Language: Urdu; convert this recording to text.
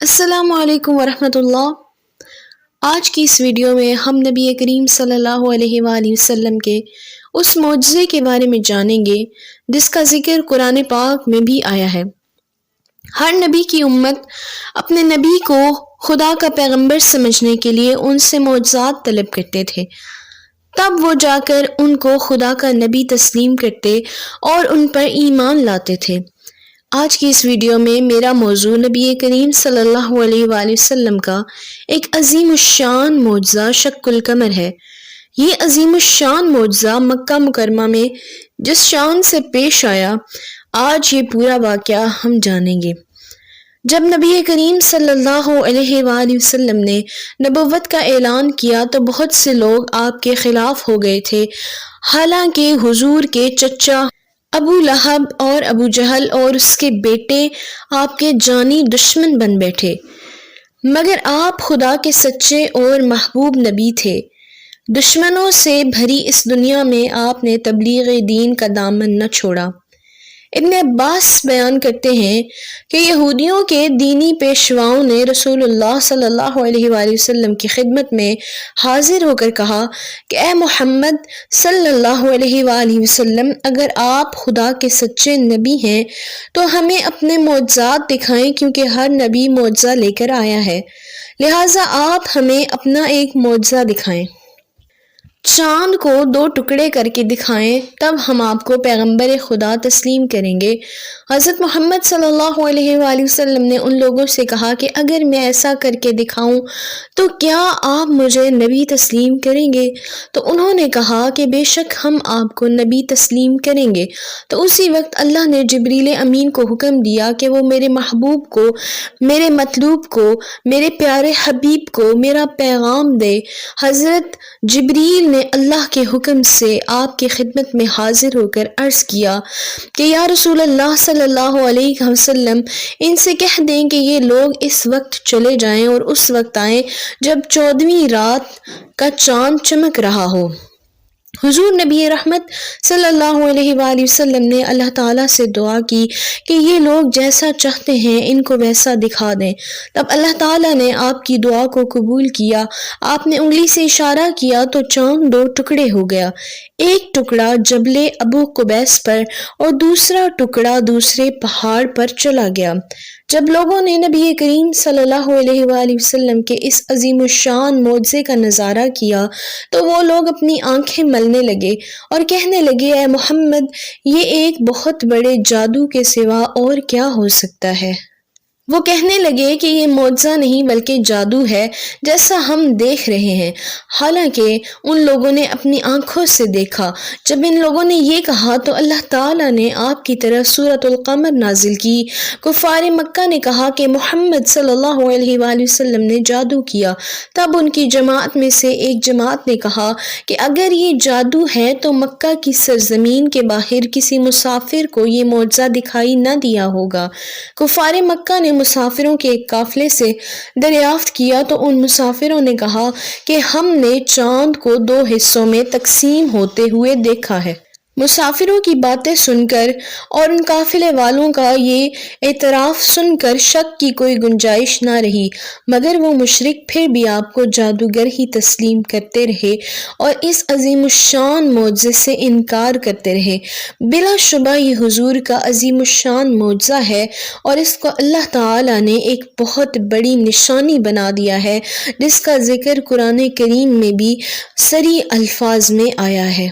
السلام علیکم ورحمۃ اللہ۔ آج کی اس ویڈیو میں ہم نبی کریم صلی اللہ علیہ وآلہ وسلم کے اس معجزے کے بارے میں جانیں گے جس کا ذکر قرآن پاک میں بھی آیا ہے۔ ہر نبی کی امت اپنے نبی کو خدا کا پیغمبر سمجھنے کے لیے ان سے معجزات طلب کرتے تھے، تب وہ جا کر ان کو خدا کا نبی تسلیم کرتے اور ان پر ایمان لاتے تھے۔ آج کی اس ویڈیو میں میرا موضوع نبی کریم صلی اللہ علیہ وآلہ وسلم کا ایک عظیم الشان معجزہ شق القمر ہے۔ یہ عظیم الشان معجزہ مکہ مکرمہ میں جس شان سے پیش آیا، آج یہ پورا واقعہ ہم جانیں گے۔ جب نبی کریم صلی اللہ علیہ وآلہ وسلم نے نبوت کا اعلان کیا تو بہت سے لوگ آپ کے خلاف ہو گئے تھے، حالانکہ حضور کے چچا ابو لہب اور ابو جہل اور اس کے بیٹے آپ کے جانی دشمن بن بیٹھے، مگر آپ خدا کے سچے اور محبوب نبی تھے۔ دشمنوں سے بھری اس دنیا میں آپ نے تبلیغ دین کا دامن نہ چھوڑا۔ ابن عباس بیان کرتے ہیں کہ یہودیوں کے دینی پیشواؤں نے رسول اللہ صلی اللہ علیہ وآلہ وسلم کی خدمت میں حاضر ہو کر کہا کہ اے محمد صلی اللہ علیہ وآلہ وسلم، اگر آپ خدا کے سچے نبی ہیں تو ہمیں اپنے معجزات دکھائیں، کیونکہ ہر نبی معجزہ لے کر آیا ہے، لہٰذا آپ ہمیں اپنا ایک معجزہ دکھائیں۔ چاند کو 2 ٹکڑے کر کے دکھائیں، تب ہم آپ کو پیغمبر خدا تسلیم کریں گے۔ حضرت محمد صلی اللہ علیہ وآلہ وسلم نے ان لوگوں سے کہا کہ اگر میں ایسا کر کے دکھاؤں تو کیا آپ مجھے نبی تسلیم کریں گے؟ تو انہوں نے کہا کہ بے شک ہم آپ کو نبی تسلیم کریں گے۔ تو اسی وقت اللہ نے جبریل امین کو حکم دیا کہ وہ میرے محبوب کو، میرے مطلوب کو، میرے پیارے حبیب کو میرا پیغام دے۔ حضرت جبریل نے اللہ کے حکم سے آپ کی خدمت میں حاضر ہو کر عرض کیا کہ یا رسول اللہ صلی اللہ علیہ وسلم، ان سے کہہ دیں کہ یہ لوگ اس وقت چلے جائیں اور اس وقت آئیں جب 14ویں رات کا چاند چمک رہا ہو۔ حضور نبی رحمت صلی اللہ علیہ وآلہ وسلم نے اللہ تعالیٰ سے دعا کی کہ یہ لوگ جیسا چاہتے ہیں ان کو ویسا دکھا دیں۔ تب اللہ تعالیٰ نے آپ کی دعا کو قبول کیا۔ آپ نے انگلی سے اشارہ کیا تو چاند 2 ٹکڑے ہو گیا، ایک ٹکڑا جبل ابو قبیس پر اور دوسرا ٹکڑا دوسرے پہاڑ پر چلا گیا۔ جب لوگوں نے نبی کریم صلی اللہ علیہ وآلہ وسلم کے اس عظیم الشان معجزے کا نظارہ کیا تو وہ لوگ اپنی آنکھیں ملنے لگے اور کہنے لگے اے محمد، یہ ایک بہت بڑے جادو کے سوا اور کیا ہو سکتا ہے؟ وہ کہنے لگے کہ یہ معجزہ نہیں بلکہ جادو ہے جیسا ہم دیکھ رہے ہیں، حالانکہ ان لوگوں نے اپنی آنکھوں سے دیکھا۔ جب ان لوگوں نے یہ کہا تو اللہ تعالیٰ نے آپ کی طرف سورۃ القمر نازل کی۔ کفار مکہ نے کہا کہ محمد صلی اللہ علیہ وآلہ وسلم نے جادو کیا۔ تب ان کی جماعت میں سے ایک جماعت نے کہا کہ اگر یہ جادو ہے تو مکہ کی سرزمین کے باہر کسی مسافر کو یہ معجزہ دکھائی نہ دیا ہوگا۔ کفار مکہ نے مسافروں کے ایک قافلے سے دریافت کیا تو ان مسافروں نے کہا کہ ہم نے چاند کو 2 حصوں میں تقسیم ہوتے ہوئے دیکھا ہے۔ مسافروں کی باتیں سن کر اور ان قافلے والوں کا یہ اعتراف سن کر شک کی کوئی گنجائش نہ رہی، مگر وہ مشرک پھر بھی آپ کو جادوگر ہی تسلیم کرتے رہے اور اس عظیم الشان معجزے سے انکار کرتے رہے۔ بلا شبہ یہ حضور کا عظیم الشان معجزہ ہے اور اس کو اللہ تعالیٰ نے ایک بہت بڑی نشانی بنا دیا ہے، جس کا ذکر قرآن کریم میں بھی صریح الفاظ میں آیا ہے۔